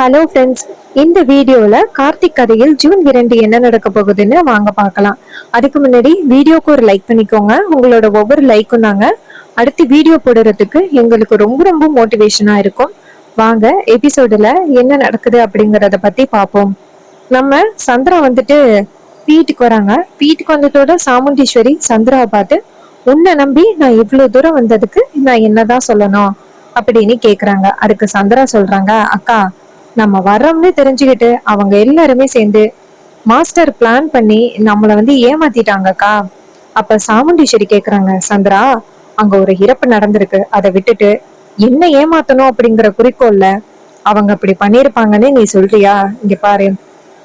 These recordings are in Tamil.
ஹலோ ஃப்ரெண்ட்ஸ், இந்த வீடியோல கார்த்திக் கதையில் ஜூன் 2 என்ன நடக்க போகுதுன்னு வாங்க பார்க்கலாம். அதுக்கு முன்னாடி வீடியோக்கு ஒரு லைக் பண்ணிக்கோங்க. உங்களோட ஒவ்வொரு லைக்கும் தாங்க அடுத்து வீடியோ போடுறதுக்கு எங்களுக்கு ரொம்ப ரொம்ப மோட்டிவேஷனா இருக்கும். வாங்க எபிசோடுல என்ன நடக்குது அப்படிங்கறத பத்தி பார்ப்போம். நம்ம சந்திரா வந்துட்டு வீட்டுக்கு வராங்க. வீட்டுக்கு வந்ததோட சாமுண்டீஸ்வரி சந்திராவை பார்த்து, உன்னை நம்பி நான் இவ்வளவு தூரம் வந்ததுக்கு நான் என்னதான் சொல்லணும் அப்படின்னு கேக்குறாங்க. அதுக்கு சந்திரா சொல்றாங்க, அக்கா, நம்ம வர்றோம்னு தெரிஞ்சுக்கிட்டு அவங்க எல்லாருமே சேர்ந்து மாஸ்டர் பிளான் பண்ணி நம்மள ஏமாத்திட்டாங்கக்கா. அப்ப சாமுண்டீஸ்வரி கேக்குறாங்க, சந்திரா, அங்க ஒரு இறப்பு நடந்திருக்கு, அதை விட்டுட்டு என்ன ஏமாத்தணும் அப்படிங்கிற குறிக்கோள்ல அவங்க அப்படி பண்ணிருப்பாங்கன்னு நீ சொல்றியா? இங்க பாரு,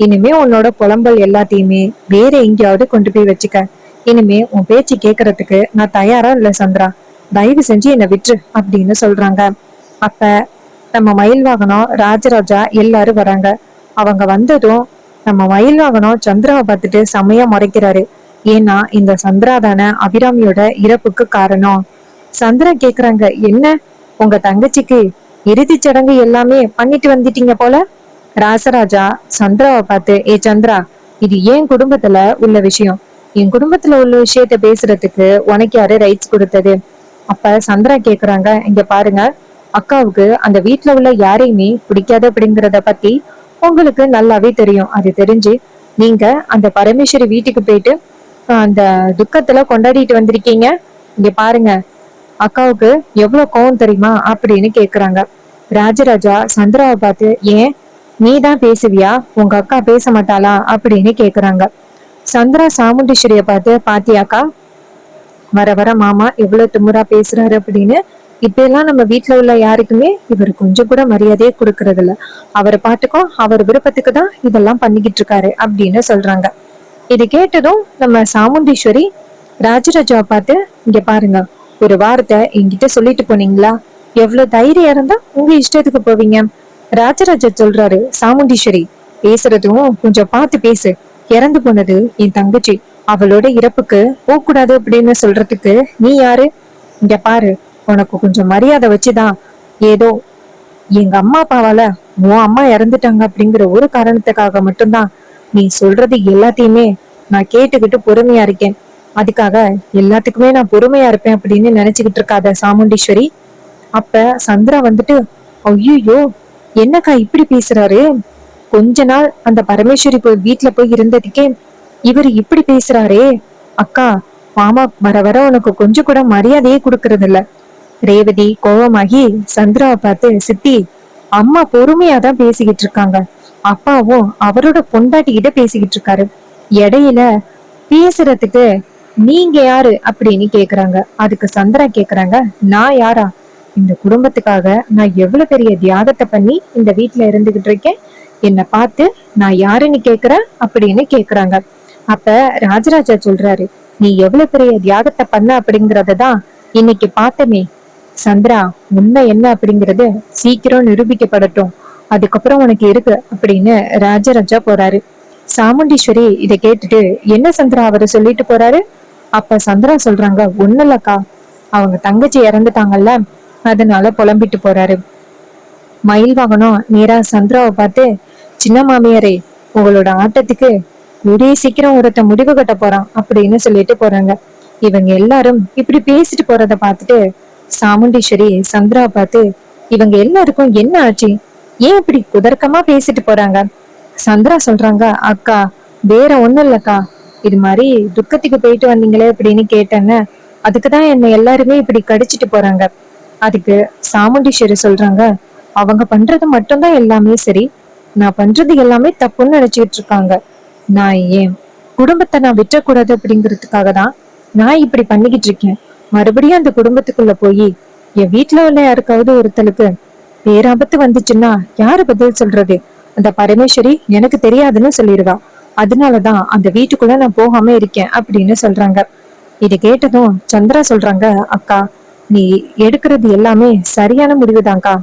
இனிமே உன்னோட புலம்பல் எல்லாத்தையுமே வேற எங்கேயாவது கொண்டு போய் வச்சுக்க. இனிமே உன் பேச்சு கேக்குறதுக்கு நான் தயாரா இல்ல சந்திரா, தயவு செஞ்சு என்னை விட்டுரு அப்படின்னு சொல்றாங்க. அப்ப நம்ம மயில் வாகனம் ராஜராஜா எல்லாரும் வராங்க. அவங்க வந்ததும் நம்ம மயில் வாகனம் சந்திராவை பார்த்துட்டு செமையா முறைக்கிறாரு. ஏன்னா இந்த சந்திரா தானே அபிராமியோட இறப்புக்கு காரணம். சந்திரா கேக்குறாங்க, என்ன உங்க தங்கச்சிக்கு இறுதி சடங்கு எல்லாமே பண்ணிட்டு வந்துட்டீங்க போல? ராசராஜா சந்திராவை பார்த்து, ஏ சந்திரா, இது என் குடும்பத்துல உள்ள விஷயம். என் குடும்பத்துல உள்ள விஷயத்த பேசுறதுக்கு உனக்கு யாரு ரைட்ஸ் கொடுத்தது? அப்ப சந்திரா கேக்குறாங்க, இங்க பாருங்க, அக்காவுக்கு அந்த வீட்டுல உள்ள யாரையுமே பிடிக்காது அப்படிங்கறத பத்தி உங்களுக்கு நல்லாவே தெரியும். அது தெரிஞ்சு நீங்க அந்த பரமேஸ்வரி வீட்டுக்கு போயிட்டு அந்த துக்கத்துல கொண்டாடிட்டு வந்திருக்கீங்க. இங்க பாருங்க, அக்காவுக்கு எவ்வளவு கோவம் தெரியுமா அப்படின்னு கேக்குறாங்க. ராஜராஜா சந்திராவை பார்த்து, ஏன் நீ தான் பேசுவியா, உங்க அக்கா பேச மாட்டாளா அப்படின்னு கேக்குறாங்க. சந்திரா சாமுண்டீஸ்வரிய பார்த்து, பாத்தியாக்கா, வர வர மாமா எவ்வளவு திமுறா பேசுறாரு அப்படின்னு. இப்ப எல்லாம் நம்ம வீட்டுல உள்ள யாருக்குமே இவர் கொஞ்சம் கூட மரியாதையே கொடுக்கறது இல்ல. அவர் பாட்டுக்கும் அவர் விருப்பத்துக்கு தான் இதெல்லாம் பண்ணிக்கிட்டு இருக்காரு அப்படின்னு சொல்றாங்க. இது கேட்டதும் நம்ம சாமுண்டீஸ்வரி ராஜராஜாவை பார்த்து, இங்க பாருங்க, ஒரு வார்த்தை என்கிட்ட சொல்லிட்டு போனீங்களா? எவ்வளவு தைரியம் இருந்தா உங்க இஷ்டத்துக்கு போவீங்க? ராஜராஜா சொல்றாரு, சாமுண்டீஸ்வரி, பேசுறதும் கொஞ்சம் பார்த்து பேசு. இறந்து போனது என் தங்கச்சி, அவளோட இறப்புக்கு போகக்கூடாது அப்படின்னு சொல்றதுக்கு நீ யாரு? இங்க பாரு, உனக்கு கொஞ்சம் மரியாதை வச்சுதான், ஏதோ எங்க அம்மா அப்பாவால உன் அம்மா இறந்துட்டாங்க அப்படிங்கிற ஒரு காரணத்துக்காக மட்டும்தான் நீ சொல்றது எல்லாத்தையுமே நான் கேட்டுக்கிட்டு பொறுமையா இருக்கேன். அதுக்காக எல்லாத்துக்குமே நான் பொறுமையா இருப்பேன் அப்படின்னு நினைச்சுக்கிட்டு இருக்காத சாமுண்டீஸ்வரி. அப்ப சந்திரா வந்துட்டு, ஐயோ, என்னக்கா இப்படி பேசுறாரு? கொஞ்ச நாள் அந்த பரமேஸ்வரி போய் வீட்டுல போய் இருந்ததுக்கே இவர் இப்படி பேசுறாரே. அக்கா, மாமா வர வர உனக்கு கொஞ்சம் கூட மரியாதையே கொடுக்கறது இல்ல. ரேவதி கோவமாகி சந்திராவை பார்த்து, சித்தி, அம்மா பொறுமையா தான் பேசிக்கிட்டு இருக்காங்க, அப்பாவும் அவரோட பொண்டாட்டிக்கிட்ட பேசிக்கிட்டு இருக்காரு, இடையில பேசுறதுக்கு நீங்க யாரு அப்படின்னு கேக்குறாங்க. அதுக்கு சந்திரா கேக்குறாங்க, நான் யாரா? இந்த குடும்பத்துக்காக நான் எவ்வளவு பெரிய தியாகத்தை பண்ணி இந்த வீட்டுல இருந்துகிட்டு இருக்கேன், என்னை பார்த்து நான் யாருன்னு கேக்குற அப்படின்னு கேக்குறாங்க. அப்ப ராஜராஜா சொல்றாரு, நீ எவ்வளவு பெரிய தியாகத்தை பண்ண அப்படிங்கறதான் இன்னைக்கு பார்த்தமே. சந்திரா, உண்மை என்ன அப்படிங்கறது சீக்கிரம் நிரூபிக்கப்படட்டும், அதுக்கப்புறம் உனக்கு இருக்கு அப்படின்னு ராஜராஜா போறாரு. சாமுண்டீஸ்வரி இதை கேட்டுட்டு, என்ன சந்திரா அவரு சொல்லிட்டு போறாரு? அப்ப சந்திரா சொல்றாங்க, ஒண்ணு இல்லக்கா, அவங்க தங்கச்சி இறந்துட்டாங்கல்ல, அதனால புலம்பிட்டு போறாரு. மயில் வாகனம் நேரா சந்திராவை பார்த்து, சின்ன மாமியாரே, உங்களோட ஆட்டத்துக்கு கூடிய சீக்கிரம் ஒருத்த முடிவு கட்ட போறான் அப்படின்னு சொல்லிட்டு போறாங்க. இவங்க எல்லாரும் இப்படி பேசிட்டு போறத பார்த்துட்டு சாமுண்டீஸ்வரி சந்திரா பார்த்து, இவங்க எல்லாருக்கும் என்ன ஆச்சு, ஏன் இப்படி குதர்க்கமா பேசிட்டு போறாங்க? சந்திரா சொல்றாங்க, அக்கா, வேற ஒண்ணும் இல்லக்கா, இது மாதிரி துக்கத்துக்கு போயிட்டு வந்தீங்களே அப்படின்னு கேட்டேன்னு, அதுக்குதான் என்ன எல்லாருமே இப்படி கடிச்சிட்டு போறாங்க. அதுக்கு சாமுண்டீஸ்வரி சொல்றாங்க, அவங்க பண்றது மட்டும்தான் எல்லாமே சரி, நான் பண்றது எல்லாமே தப்புன்னு நினைச்சுக்கிட்டு இருக்காங்க. நான் ஏன் குடும்பத்தை நான் விட்டுறக்கூடாது அப்படிங்கிறதுக்காக தான் நான் இப்படி பண்ணிக்கிட்டு இருக்கேன். மறுபடியும் அந்த குடும்பத்துக்குள்ள போய் என் வீட்டுல உள்ள யாருக்காவது ஒருத்தலுக்கு பேராபத்து வந்துச்சுன்னா யாரு பதில் சொல்றது? அந்த பரமேஸ்வரி எனக்கு தெரியாதுன்னு சொல்லிடுவா. அதனாலதான் அந்த வீட்டுக்குள்ள நான் போகாம இருக்கேன் அப்படின்னு சொல்றாங்க. இது கேட்டதும் சந்திரா சொல்றாங்க, அக்கா, நீ எடுக்கிறது எல்லாமே சரியான முடிவுதான்க்கா,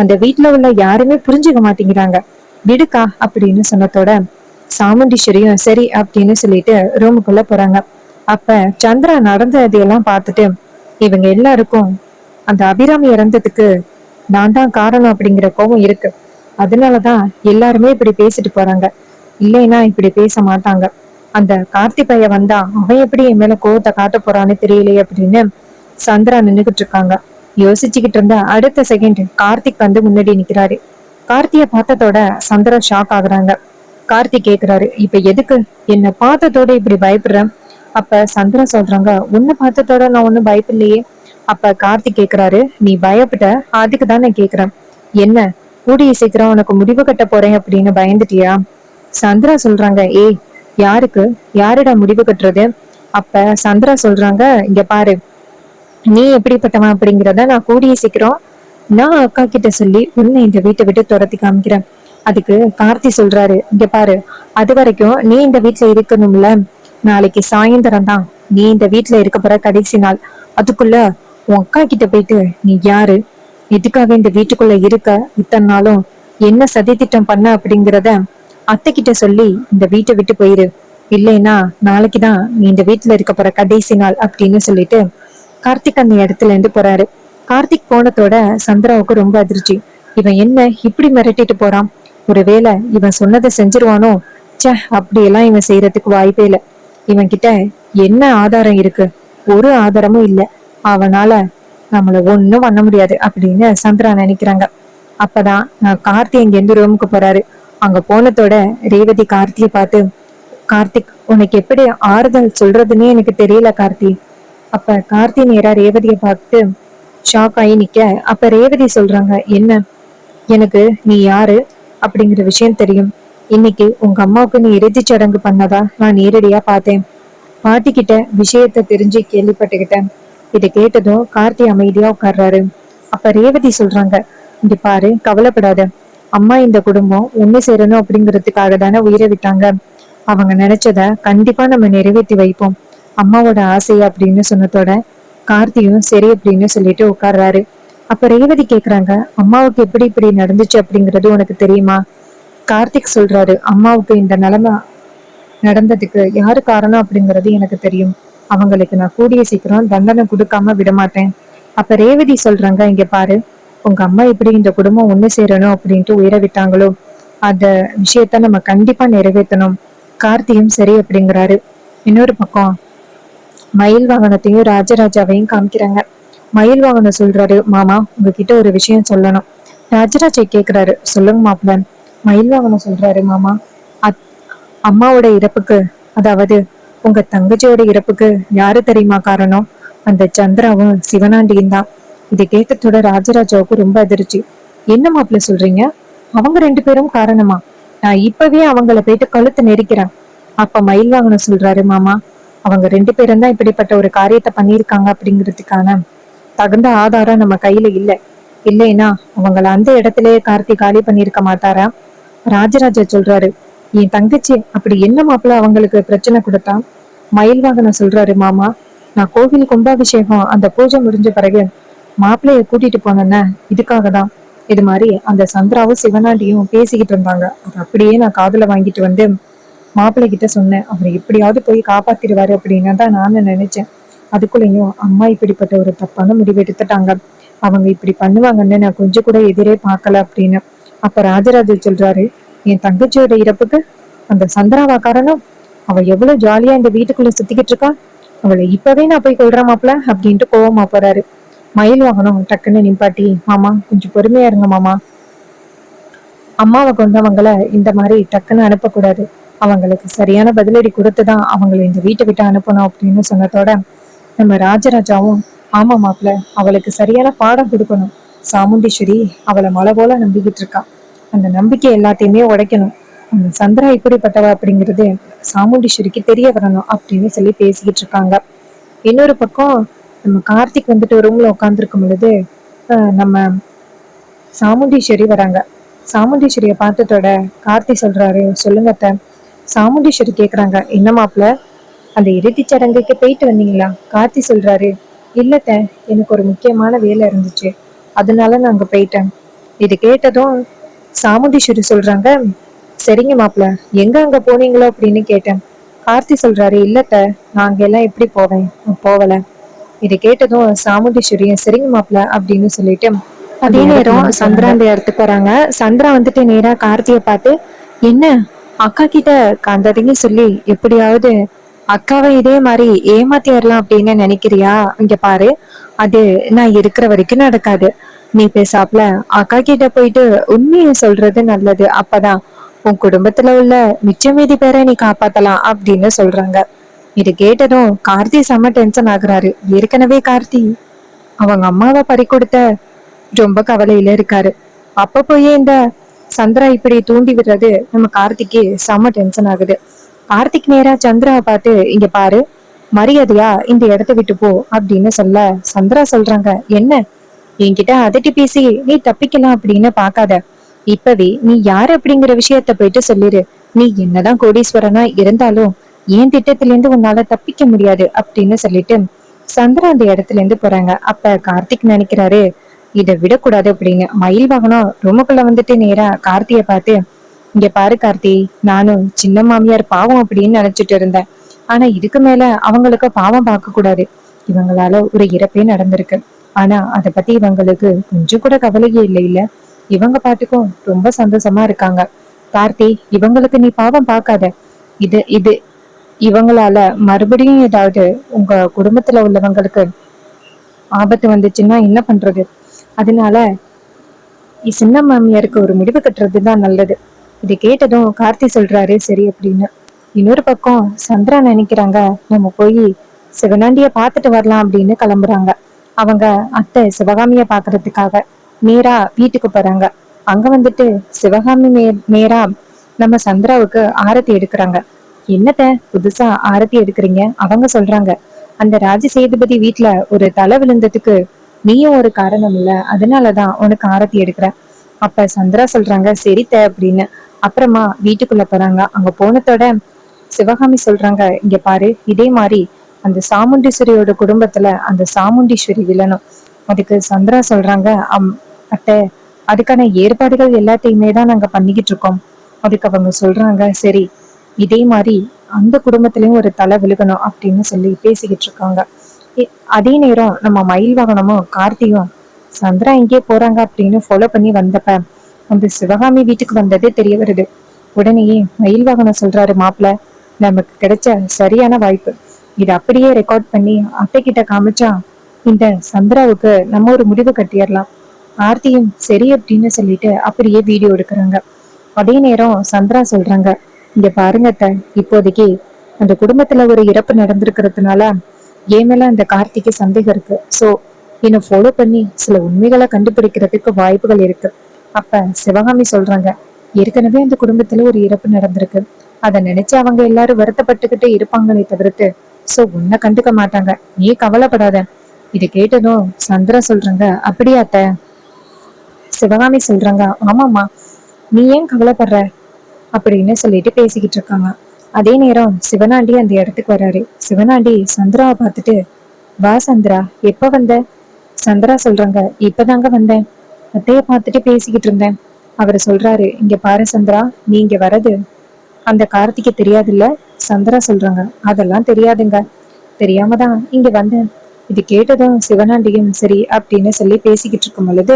அந்த வீட்டுல உள்ள யாருமே புரிஞ்சுக்க மாட்டேங்கிறாங்க, விடுக்கா அப்படின்னு சொன்னதோட சாமுண்டீஸ்வரியும் சரி அப்படின்னு சொல்லிட்டு ரூமுக்குள்ள போறாங்க. அப்ப சந்திரா நடந்ததையெல்லாம் பார்த்துட்டு, இவங்க எல்லாருக்கும் அந்த அபிராமி இறந்ததுக்கு நான் தான் காரணம் அப்படிங்கிற கோபம் இருக்கு, அதனாலதான் எல்லாருமே இப்படி பேசிட்டு போறாங்க. இல்லைன்னா இப்படி பேச மாட்டாங்க. அந்த கார்த்தி பையன் வந்தா அவன் எப்படி என் மேல கோவத்தை காட்ட போறான்னு தெரியலையே அப்படின்னு சந்திரா நின்னுகிட்டு இருக்காங்க. யோசிச்சுக்கிட்டு இருந்த அடுத்த செகண்ட் கார்த்திக் வந்து முன்னாடி நிக்கிறாரு. கார்த்திய பார்த்ததோட சந்திரா ஷாக் ஆகுறாங்க. கார்த்திக் கேக்குறாரு, இப்ப எதுக்கு என்ன பார்த்ததோட இப்படி பயப்படுற? அப்ப சந்திரா சொல்றாங்க, உன்னை பார்த்ததோட நான் ஒண்ணும் பயப்படலையே. அப்ப கார்த்திக் கேக்குறாரு, நீ பயப்பட்ட, அதுக்கு தான் நான் கேக்குறேன். என்ன கூடிய சீக்கிரம் உனக்கு முடிவு கட்ட போறேன் அப்படின்னு பயந்துட்டியா? சந்திரா சொல்றாங்க, ஏய் யாருக்கு யாருடா முடிவு கட்டுறது? அப்ப சந்திரா சொல்றாங்க, இங்க பாரு, நீ எப்படிப்பட்டவன் அப்படிங்கிறத நான் கூடிய சீக்கிரம் நான் அக்கா கிட்ட சொல்லி உன்னை இந்த வீட்டை விட்டு துரத்தி காமிக்கிறேன். அதுக்கு கார்த்தி சொல்றாரு, இங்க பாரு, அது வரைக்கும் நீ இந்த வீட்டுல இருக்கணும்ல. நாளைக்கு சாயந்தரம் தான் நீ இந்த வீட்டுல இருக்க போற கடைசி நாள். அதுக்குள்ள உன் அக்கா கிட்ட போயிட்டு நீ யாரு, எதுக்காக இந்த வீட்டுக்குள்ள இருக்க, இத்தனை நாளும் என்ன சதி திட்டம் பண்ண அப்படிங்கிறத அத்தை கிட்ட சொல்லி இந்த வீட்டை விட்டு போயிரு. இல்லைன்னா நாளைக்குதான் நீ இந்த வீட்டுல இருக்க போற கடைசி நாள் அப்படின்னு சொல்லிட்டு கார்த்திக் அந்த இடத்துல இருந்து போறாரு. கார்த்திக் போனதோட சந்திராவுக்கு ரொம்ப அதிர்ச்சி. இவன் என்ன இப்படி மிரட்டிட்டு போறான்? ஒருவேளை இவன் சொன்னதை செஞ்சிருவானோ? ச்சே, அப்படியெல்லாம் இவன் செய்யறதுக்கு வாய்ப்பே இல்லை. இவன் கிட்ட என்ன ஆதாரம் இருக்கு? ஒரு ஆதாரமும் இல்ல. அவனால நம்மள ஒண்ணும் பண்ண முடியாது அப்படின்னு சந்திரா நினைக்கிறாங்க. அப்பதான் கார்த்தி இங்க இருந்து ரூமுக்கு போறாரு. அங்க போனதோட ரேவதி கார்த்தியை பார்த்து, கார்த்திக் உனக்கு எப்படி ஆறுதல் சொல்றதுன்னே எனக்கு தெரியல கார்த்தி. அப்ப கார்த்தி நேரா ரேவதியை பார்த்து ஷாக் ஆகி நிக்க, அப்ப ரேவதி சொல்றாங்க, என்ன, எனக்கு நீ யாரு அப்படிங்கிற விஷயம் தெரியும். இன்னைக்கு உங்க அம்மாவுக்கு நீ இறுதிச் சடங்கு பண்ணதா நான் நேரடியா பார்த்தேன். பாட்டி கிட்ட விஷயத்த தெரிஞ்சு கேள்விப்பட்டுக்கிட்டேன். இதை கேட்டதும் கார்த்தி அமைதியா உட்கார்றாரு. அப்ப ரேவதி சொல்றாங்க, இங்க பாரு, கவலைப்படாத. அம்மா இந்த குடும்பம் ஒண்ணு சேரணும் அப்படிங்கிறதுக்காக தானே உயிரை விட்டாங்க. அவங்க நினைச்சத கண்டிப்பா நம்ம நிறைவேற்றி வைப்போம், அம்மாவோட ஆசை அப்படின்னு சொன்னதோட கார்த்தியும் சரி அப்படின்னு சொல்லிட்டு உட்கார்றாரு. அப்ப ரேவதி கேக்குறாங்க, அம்மாவுக்கு எப்படி இப்படி நடந்துச்சு அப்படிங்கிறது உனக்கு தெரியுமா? கார்த்திக் சொல்றாரு, அம்மாவுக்கு இந்த நிலைமை நடந்ததுக்கு யாரு காரணம் அப்படிங்கிறது எனக்கு தெரியும். அவங்களுக்கு நான் கூடிய சீக்கிரம் தண்டனை கொடுக்காம விடமாட்டேன். அப்ப ரேவதி சொல்றாங்க, இங்க பாரு, உங்க அம்மா எப்படி இந்த குடும்பம் ஒண்ணு சேரணும் அப்படின்ட்டு உயிரை விட்டாங்களோ அந்த விஷயத்த நம்ம கண்டிப்பா நிறைவேற்றணும். கார்த்தியும் சரி அப்படிங்கிறாரு. இன்னொரு பக்கம் மயில் வாகனத்தையும் ராஜராஜாவையும் காமிக்கிறாங்க. மயில் வாகனம் சொல்றாரு, மாமா உங்ககிட்ட ஒரு விஷயம் சொல்லணும். ராஜராஜை கேக்குறாரு, சொல்லுங்க மாப்பிள்ள. மயில் வாகனம் சொல்றாரு, மாமா அம்மாவோட இறப்புக்கு, அதாவது உங்க தங்கச்சியோட இறப்புக்கு யாரு தெரியுமா காரணம்? அந்த சந்திராவும் சிவனாண்டியும் தான். இதை கேட்டதோட ராஜராஜாவுக்கு ரொம்ப அதிர்ச்சி. என்ன மாப்பிள்ள சொல்றீங்க? அவங்க ரெண்டு பேரும் காரணமா? நான் இப்பவே அவங்கள போயிட்டு கழுத்தை நெரிக்கிறேன். அப்ப மயில் வாகனம் சொல்றாரு, மாமா அவங்க ரெண்டு பேரும் தான் இப்படிப்பட்ட ஒரு காரியத்தை பண்ணியிருக்காங்க அப்படிங்கிறதுக்கான தகுந்த ஆதாரம் நம்ம கையில இல்ல. இல்லைன்னா அவங்கள அந்த இடத்திலேயே கார்த்தி காலி பண்ணிருக்க மாட்டாரா? ராஜராஜா சொல்றாரு, என் தங்கச்சி அப்படி என்ன மாப்பிள்ள அவங்களுக்கு பிரச்சனை கொடுத்தா? மயில் வாகனம் சொல்றாரு, மாமா நான் கோவில் கும்பாபிஷேகம் அந்த பூஜை முடிஞ்ச பிறகு மாப்பிள்ளைய கூட்டிட்டு போனேன்ன, இதுக்காக தான். இது மாதிரி அந்த சந்திராவும் சிவனாண்டியும் பேசிக்கிட்டு இருந்தாங்க. அது அப்படியே நான் காதுல வாங்கிட்டு வந்து மாப்பிள்ளை கிட்ட சொன்னேன். அவர் எப்படியாவது போய் காப்பாத்திடுவாரு அப்படின்னு தான் நானும் நினைச்சேன். அதுக்குள்ளேயும் அம்மா இப்படிப்பட்ட ஒரு தப்பான முடிவு எடுத்துட்டாங்க. அவங்க இப்படி பண்ணுவாங்கன்னு நான் கொஞ்சம் கூட எதிரே பார்க்கல அப்படின்னு. அப்ப ராஜராஜர் சொல்றாரு, என் தங்கச்சியோட இறப்புக்கு அந்த சந்திராவா காரணம்? அவ எவ்வளவு ஜாலியா இந்த வீட்டுக்குள்ள சுத்திக்கிட்டு இருக்கா. அவளை இப்பவே நான் போய் கொல்றேன் மாப்பிள்ள அப்படின்ட்டு கோவமா போறாரு. மயில் வாகனம் டக்குன்னு நிப்பாட்டி, மாமா கொஞ்சம் பொறுமையா இருங்க மாமா, அம்மாவை கொண்டவங்களை இந்த மாதிரி டக்குன்னு அனுப்பக்கூடாது. அவங்களுக்கு சரியான பதிலடி கொடுத்துதான் அவங்களை இந்த வீட்டை விட்டு அனுப்பணும் அப்படின்னு சொன்னதோட நம்ம ராஜராஜாவும், ஆமா மாப்பிள்ள அவளுக்கு சரியான பாடம் கொடுக்கணும். சாமுண்டீஸ்வரி அவளை மலை போல நம்பிக்கிட்டு இருக்கா. அந்த நம்பிக்கை எல்லாத்தையுமே உடைக்கணும். அந்த சந்திரா இப்படிப்பட்டவ அப்படிங்கிறது சாமுண்டீஸ்வரிக்கு தெரிய வரணும் அப்படின்னு சொல்லி பேசிக்கிட்டு இருக்காங்க. இன்னொரு பக்கம் நம்ம கார்த்திக் வந்துட்டு ரூம்ல உட்காந்துருக்கும் பொழுது நம்ம சாமுண்டீஸ்வரி வராங்க. சாமுண்டீஸ்வரிய பார்த்ததோட கார்த்தி சொல்றாரு, சொல்லுங்க அத்தை. சாமுண்டீஸ்வரி கேக்குறாங்க, என்ன மாப்பிள்ள அந்த இறுதிச் சடங்குக்கு போயிட்டு வந்தீங்களா? கார்த்தி சொல்றாரு, இல்லத்த எனக்கு ஒரு முக்கியமான வேலை இருந்துச்சு, அதனால நான் அங்க போயிட்டேன். இது கேட்டதும் சாமுண்டீஸ்வரி சொல்றாங்க, சரிங்க மாப்பிள்ள எங்க அங்க போனீங்களோ அப்படின்னு கேட்டேன். கார்த்தி சொல்றாரு, இல்லத்த நான் அங்க எல்லாம் எப்படி போவேன், நான் போகல. இதை கேட்டதும் சாமுண்டீஸ்வரியும் சரிங்க மாப்பிள்ள அப்படின்னு சொல்லிட்டு அதே நேரம் சந்திரா அந்த இடத்துக்கு வராங்க. சந்திரா வந்துட்டு நேரா கார்த்தியை பார்த்து, என்ன அக்கா கிட்ட கண்டதையும் சொல்லி எப்படியாவது அக்காவை இதே மாதிரி ஏமாத்திடலாம் அப்படின்னு நினைக்கிறியா? இங்க பாரு, அது நான் இருக்கிற வரைக்கும் நடக்காது. நீ பேசாப்ல அக்கா கிட்ட போயிட்டு உண்மையை சொல்றது நல்லது. அப்பதான் உன் குடும்பத்துல உள்ள மிச்ச மீதி பேரை நீ காப்பாத்தலாம் அப்படின்னு சொல்றாங்க. இது கேட்டதும் கார்த்தி செம்ம டென்ஷன் ஆகுறாரு. ஏற்கனவே கார்த்தி அவங்க அம்மாவை பறி கொடுத்த ரொம்ப கவலையில இருக்காரு. அப்ப போய் இந்த சந்திரா இப்படி தூண்டி விடுறது நம்ம கார்த்திக்கு செம்ம டென்ஷன் ஆகுது. கார்த்திக் நேரா சந்திராவை பார்த்து, இங்க பாரு, மரியாதையா இந்த இடத்த விட்டு போ அப்படின்னு சொல்ல சந்திரா சொல்றாங்க, என்ன என்கிட்ட அதட்டி பேசி நீ தப்பிக்கலாம் அப்படின்னு பாக்காத. இப்பவே நீ யாரு அப்படிங்கிற விஷயத்த போயிட்டு சொல்லிரு. நீ என்னதான் கோடீஸ்வரனா இருந்தாலும் என் திட்டத்துல இருந்து உன்னால தப்பிக்க முடியாது அப்படின்னு சொல்லிட்டு சந்திரா அந்த இடத்துல இருந்து போறாங்க. அப்ப கார்த்திக் நினைக்கிறாரு, இதை விடக்கூடாது அப்படின்னு மயில் வாகனம் ரூமுக்குள்ள வந்துட்டு நேரா கார்த்திய பார்த்து, இங்க பாரு கார்த்தி, நானும் சின்ன மாமியார் பாவம் அப்படின்னு நினைச்சிட்டு இருந்தேன். ஆனா இதுக்கு மேல அவங்களுக்கு பாவம் பார்க்க கூடாது. இவங்களால ஒரு இறப்பே நடந்திருக்கு. ஆனா அதை பத்தி இவங்களுக்கு கொஞ்சம் கூட கவலையே இல்லை. இல்ல இவங்க பாட்டுக்கும் ரொம்ப சந்தோஷமா இருக்காங்க. கார்த்தி, இவங்களுக்கு நீ பாவம் பார்க்காத. இது இது இவங்களால மறுபடியும் ஏதாவது உங்க குடும்பத்துல உள்ளவங்களுக்கு ஆபத்து வந்துச்சுன்னா என்ன பண்றது? அதனால சின்ன மாமியாருக்கு ஒரு முடிவு கட்டுறதுதான் நல்லது. இதை கேட்டதும் கார்த்தி சொல்றாரு சரி அப்படின்னு. இன்னொரு பக்கம் சந்திரா நினைக்கிறாங்க, நம்ம போய் சிவனாண்டிய பாத்துட்டு வரலாம் அப்படின்னு கிளம்புறாங்க. அவங்க அத்தை சிவகாமிய பாக்குறதுக்காக நேரா வீட்டுக்கு போறாங்க. அங்க வந்துட்டு சிவகாமி நேரா நம்ம சந்திராவுக்கு ஆரத்தி எடுக்கிறாங்க. என்னத்த புதுசா ஆரத்தி எடுக்கிறீங்க? அவங்க சொல்றாங்க, அந்த ராஜ சேதுபதி வீட்டுல ஒரு தலை விழுந்ததுக்கு நீயும் ஒரு காரணம் இல்ல, அதனாலதான் உனக்கு ஆரத்தி எடுக்கிறேன். அப்ப சந்திரா சொல்றாங்க சரித்த அப்படின்னு. அப்புறமா வீட்டுக்குள்ள போறாங்க. அங்க போனதோட சிவகாமி சொல்றாங்க, இங்க பாரு, இதே மாதிரி அந்த சாமுண்டீஸ்வரியோட குடும்பத்துல அந்த சாமுண்டீஸ்வரி விழணும். அதுக்கு சந்திரா சொல்றாங்க, அத்தை, அதுக்கான ஏற்பாடுகள் எல்லாத்தையுமே தான் நாங்க பண்ணிக்கிட்டு இருக்கோம். அதுக்கு அவங்க சொல்றாங்க, சரி இதே மாதிரி அந்த குடும்பத்திலயும் ஒரு தலை விழுகணும் அப்படின்னு சொல்லி பேசிக்கிட்டு இருக்காங்க. அதே நேரம் நம்ம மயில் வாகனமும் கார்த்தியும் சந்திரா எங்கே போறாங்க அப்படின்னு ஃபாலோ பண்ணி வந்தப்ப அந்த சிவகாமி வீட்டுக்கு வந்ததே தெரிய வருது. உடனேயே மயில் வாகனம் சொல்றாரு, மாப்பிள்ள, நமக்கு கிடைச்ச சரியான வாய்ப்பு. இதை அப்படியே ரெக்கார்ட் பண்ணி அத்தை கிட்ட காமிச்சா இந்த சந்திராவுக்கு நம்ம ஒரு முடிவு கட்டிடலாம். ஆர்த்தியும் சரி அப்படின்னு சொல்லிட்டு அப்படியே வீடியோ எடுக்கிறாங்க. அதே நேரம் சந்திரா சொல்றாங்க, இங்க பாருங்க அத்தை, இப்போதைக்கு அந்த குடும்பத்துல ஒரு இறப்பு நடந்திருக்கிறதுனால ஏன் மேல அந்த கார்த்திக்கு சந்தேகம் இருக்கு. சோ என்னை ஃபாலோ பண்ணி சில உண்மைகளை கண்டுபிடிக்கிறதுக்கு வாய்ப்புகள் இருக்கு. அப்ப சிவகாமி சொல்றாங்க, ஏற்கனவே அந்த குடும்பத்துல ஒரு இறப்பு நடந்திருக்கு. அதை நினைச்சு அவங்க எல்லாரும் வருத்தப்பட்டுக்கிட்டே இருப்பாங்களே தவிர்த்து சோ உன்னை கண்டுக்க மாட்டாங்க. நீ கவலைப்படாத. இது கேட்டதும் சந்திரா சொல்றாங்க, அப்படியா அத்தை? சிவகாமி சொல்றாங்க, ஆமாமா, நீ ஏன் கவலைப்படுற அப்படின்னு சொல்லிட்டு பேசிக்கிட்டு இருக்காங்க. அதே நேரம் சிவனாண்டி அந்த இடத்துக்கு வர்றாரு. சிவனாண்டி சந்திராவை பார்த்துட்டு, வா சந்திரா, எப்ப வந்த? சந்திரா சொல்றாங்க, இப்பதாங்க வந்தேன். அத்தைய பார்த்துட்டு பேசிக்கிட்டு இருந்தேன். அவர் சொல்றாரு, இங்க பாரு சந்திரா, நீ இங்க வர்றது அந்த கார்த்திக்கு தெரியாதுல்ல? சந்திரா சொல்றாங்க, அதெல்லாம் தெரியாதுங்க, தெரியாம தான் இங்க வந்தேன். இது கேட்டதும் சிவனாண்டியும் சரி அப்படின்னு சொல்லி பேசிக்கிட்டு இருக்கும் பொழுது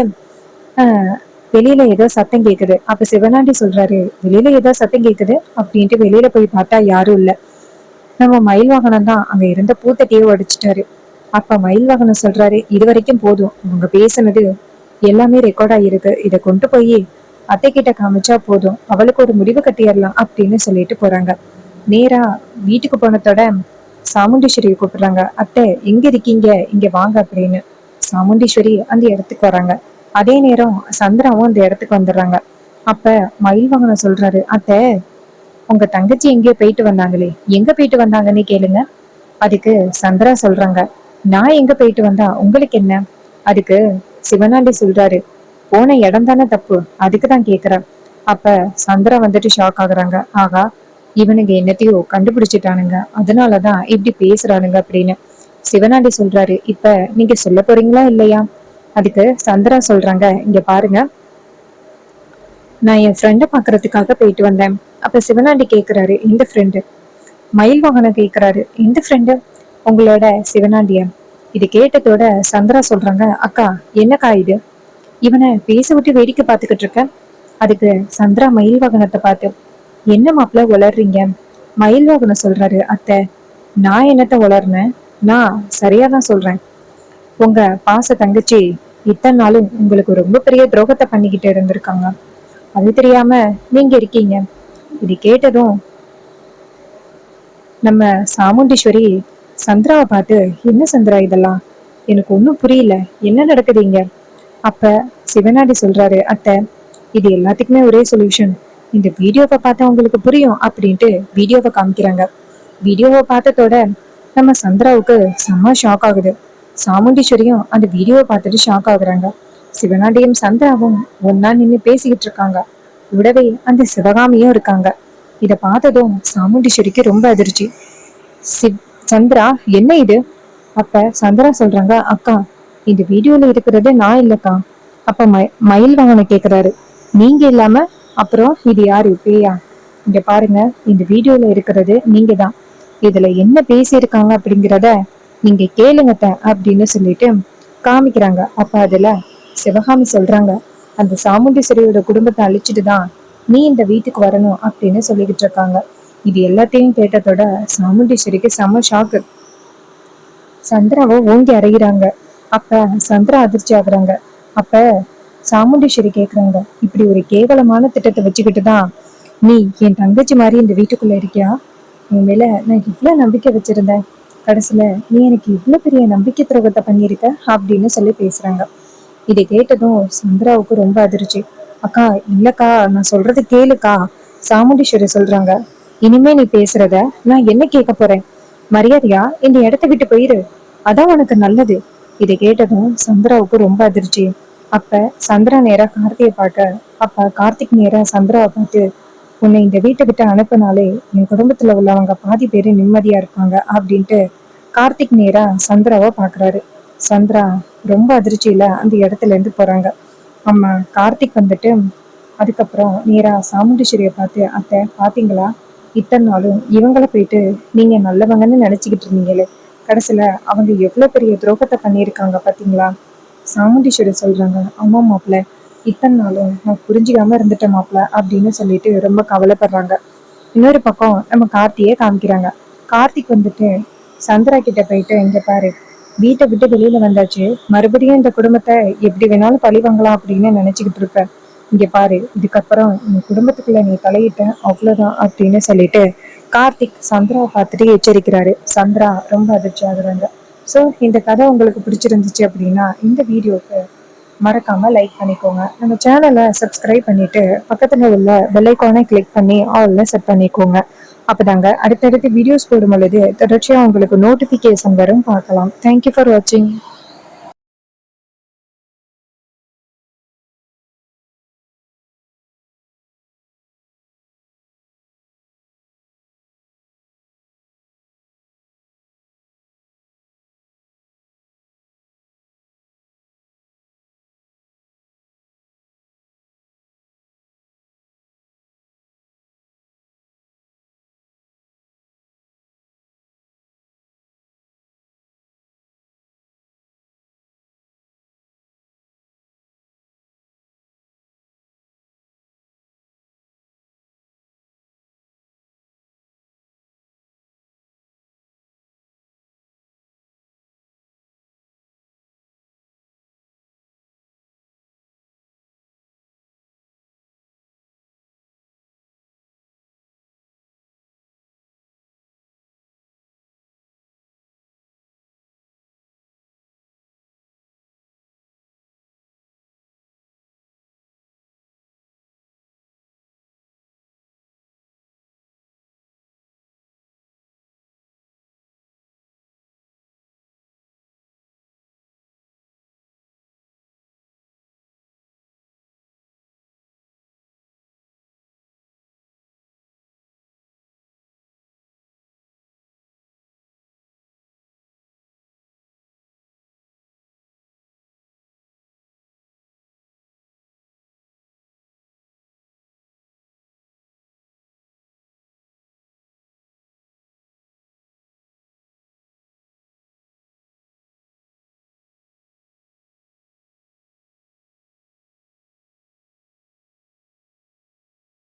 வெளியில ஏதோ சத்தம் கேக்குது. அப்ப சிவனாண்டி சொல்றாரு, வெளியில ஏதோ சத்தம் கேக்குது அப்படின்ட்டு வெளியில போய் பார்த்தா யாரும் இல்ல. நம்ம மயில் வாகனம் தான் அங்க இருந்த பூத்தட்டியே உடைச்சிட்டாரு. அப்ப மயில் வாகனம் சொல்றாரு, இது வரைக்கும் போதும், அவங்க பேசுனது எல்லாமே ரெக்கார்ட் ஆகிருக்கு. இதை கொண்டு போய் அத்தை கிட்ட காமிச்சா போதும், அவளுக்கு ஒரு முடிவு கட்டிடலாம் அப்படின்னு சொல்லிட்டு போறாங்க. நேரா வீட்டுக்கு போனதோட சாமுண்டீஸ்வரியை கூப்பிடுறாங்க. அத்தை எங்க இருக்கீங்க, இங்க வாங்க அப்படின்னு. சாமுண்டீஸ்வரி அந்த இடத்துக்கு வராங்க. அதே நேரம் சந்திராவும் அந்த இடத்துக்கு வந்துடுறாங்க. அப்ப மயில் வாகனம் சொல்றாரு, அத்தை, உங்க தங்கச்சி எங்கேயோ போயிட்டு வந்தாங்களே, எங்க போயிட்டு வந்தாங்கன்னு கேளுங்க. அதுக்கு சந்திரா சொல்றாங்க, நான் எங்க போயிட்டு வந்தா உங்களுக்கு என்ன? அதுக்கு சிவனாண்டி சொல்றாரு, போன இடம் தானே தப்பு, அதுக்குதான் கேக்குறேன். அப்ப சந்திரா வந்துட்டு ஷாக் ஆகுறாங்க. ஆகா, இவனுங்க என்னத்தையோ கண்டுபிடிச்சிட்டானுங்க, அதனாலதான் இப்படி பேசுறானுங்க அப்படின்னு. சிவனாண்டி சொல்றாரு, இப்ப நீங்க சொல்ல போறீங்களா இல்லையா? அதுக்கு சந்திரா சொல்றாங்க, இங்க பாருங்க, நான் என் ஃப்ரெண்டை பாக்குறதுக்காக போயிட்டு வந்தேன். அப்ப சிவனாண்டி கேக்குறாரு, எந்த ஃப்ரெண்டு? மயில் வாகனம் கேக்குறாரு, எந்த ஃப்ரெண்டு? உங்களோட சிவனாண்டிய. இது கேட்டதோட சந்திரா சொல்றாங்க, அக்கா என்னக்கா இது? இவனை பேச விட்டு வேடிக்கை பார்த்துக்கிட்டு இருக்க. அதுக்கு சந்திரா மயில் வாகனத்தை பார்த்து, என்ன மாப்பிள்ள உளறீங்க? மயில் வாகனம் சொல்றாரு, அத்தை நான் என்னத்த உளர்னேன், நான் சரியாதான் சொல்றேன். உங்க பாச தங்கச்சி இத்தனை நாளும் உங்களுக்கு ரொம்ப பெரிய துரோகத்தை பண்ணிக்கிட்டு இருந்திருக்காங்க. அது தெரியாம நீங்க இருக்கீங்க. இது கேட்டதும் நம்ம சாமுண்டீஸ்வரி சந்திராவை பார்த்து, என்ன சந்திரா இதெல்லாம், எனக்கு ஒன்றும் புரியல, என்ன நடக்குதுங்க? அப்ப சிவனாடி சொல்றாரு, அத்தை இது எல்லாத்துக்குமே ஒரே சொல்யூஷன், இந்த வீடியோவை பார்த்தா உங்களுக்கு புரியும் அப்படின்ட்டு வீடியோவை காமிக்கிறாங்க. வீடியோவை பார்த்ததோட நம்ம சந்திராவுக்கு செம்ம ஷாக் ஆகுது. சாமுண்டீஸ்வரியும் அந்த வீடியோவை பார்த்துட்டு ஷாக் ஆகுறாங்க. சிவனாண்டியும் சந்திராவும் ஒன்னா நின்று பேசிக்கிட்டு இருக்காங்க. கூடவே அந்த சிவகாமியும் இருக்காங்க. இத பார்த்ததும் சாமுண்டீஸ்வரிக்கு ரொம்ப அதிர்ச்சி. சந்திரா என்ன இது? அப்ப சந்திரா சொல்றாங்க, அக்கா இந்த வீடியோல இருக்கிறது நான் இல்லக்கா. அப்ப மயில் வாங்கன கேக்குறாரு, நீங்க இல்லாம அப்புறம் இது யாரு, பேயா? இங்க பாருங்க, இந்த வீடியோல இருக்கிறது நீங்க தான். இதுல என்ன பேசியிருக்காங்க அப்படிங்கிறத நீங்க கேளுங்கத்த அப்படின்னு சொல்லிட்டு காமிக்கிறாங்க. அப்ப அதுல சிவகாமி சொல்றாங்க, அந்த சாமுண்டீஸ்வரியோட குடும்பத்தை அழிச்சிட்டு தான் நீ இந்த வீட்டுக்கு வரணும் அப்படின்னு சொல்லிக்கிட்டு இருக்காங்க. இது எல்லாத்தையும் கேட்டதோட சாமுண்டீஸ்வரிக்கு செம ஷாக்கு. சந்திராவை ஓங்கி அறையிறாங்க. அப்ப சந்திரா அதிர்ச்சி ஆகுறாங்க. அப்ப சாமுண்டீஸ்வரி கேக்குறாங்க, இப்படி ஒரு கேவலமான திட்டத்தை வச்சுக்கிட்டு தான் நீ என் தங்கச்சி மாதிரி இந்த வீட்டுக்குள்ள இருக்கியா? உன் மேல நான் இவ்வளவு நம்பிக்கை வச்சிருந்தேன், கடைசியில நீ எனக்கு இவ்வளவு பெரிய நம்பிக்கை துரோகத்தை பண்ணிருக்க அப்படின்னு சொல்லி பேசுறாங்க. இதை கேட்டதும் சந்திராவுக்கு ரொம்ப அதிர்ச்சி. அக்கா இல்லக்கா, நான் சொல்றது கேளுக்கா. சாமுண்டீஸ்வரி சொல்றாங்க, இனிமே நீ பேசுறத நான் என்ன கேட்க போறேன், மரியாதையா இந்த இடத்த விட்டு போயிரு, அதான் உனக்கு நல்லது. இதை கேட்டதும் சந்திராவுக்கு ரொம்ப அதிர்ச்சி. அப்ப சந்திரா நேரா கார்த்தியை பார்க்க, அப்ப கார்த்திக் நேரா சந்திராவை பார்த்து, உன்னை இந்த வீட்டை விட்டு அனுப்பினாலே என் குடும்பத்துல உள்ளவங்க பாதி பேரு நிம்மதியா இருப்பாங்க அப்படின்ட்டு கார்த்திக் நேரா சந்திராவை பாக்குறாரு. சந்திரா ரொம்ப அதிர்ச்சியில அந்த இடத்துல இருந்து போறாங்க. அம்மா கார்த்திக் வந்துட்டு அதுக்கப்புறம் நேரா சாமுண்டீஸ்வரியை பார்த்து, அத்தை பாத்தீங்களா, இத்தனை நாளும் இவங்கள போயிட்டு நீங்க நல்லவங்கன்னு நினைச்சுக்கிட்டு இருந்தீங்களே, கடைசியில அவங்க எவ்வளவு பெரிய துரோகத்தை பண்ணியிருக்காங்க பாத்தீங்களா? சாமுண்டீஸ்வரி சொல்றாங்க, ஆமா மாப்பிள்ள, இத்தனை நாளும் நான் புரிஞ்சுக்காம இருந்துட்டேன் மாப்பிள்ள அப்படின்னு சொல்லிட்டு ரொம்ப கவலைப்படுறாங்க. இன்னொரு பக்கம் நம்ம கார்த்தியே காமிக்கிறாங்க. கார்த்திக் வந்துட்டு சந்திரா கிட்ட போயிட்டு, இங்க பாரு, வீட்டை விட்டு வெளியில வந்தாச்சு, மறுபடியும் இந்த குடும்பத்தை எப்படி வேணாலும் பழி வாங்கலாம் அப்படின்னு நினைச்சுக்கிட்டு இருப்ப. இங்க பாரு, இதுக்கப்புறம் இந்த குடும்பத்துக்குள்ள நீ தலையிட்ட அவ்வளவுதான் அப்படின்னு சொல்லிட்டு கார்த்திக் சந்திராவை பார்த்துட்டு எச்சரிக்கிறாரு. சந்திரா ரொம்ப அதிர்ச்சி ஆகுறாங்க. ஸோ இந்த கதை உங்களுக்கு பிடிச்சிருந்துச்சு அப்படின்னா இந்த வீடியோக்கு மறக்காம லைக் பண்ணிக்கோங்க. நம்ம சேனலை சப்ஸ்கிரைப் பண்ணிட்டு பக்கத்துல உள்ள பெல் ஐகானை கிளிக் பண்ணி ஆல்ல செட் பண்ணிக்கோங்க. அப்பதாங்க அடுத்தடுத்து வீடியோஸ் போடும் பொழுது தொடர்ச்சியா உங்களுக்கு நோட்டிபிகேஷன் வரும், பார்க்கலாம். தேங்க்யூ ஃபார் வாட்சிங்.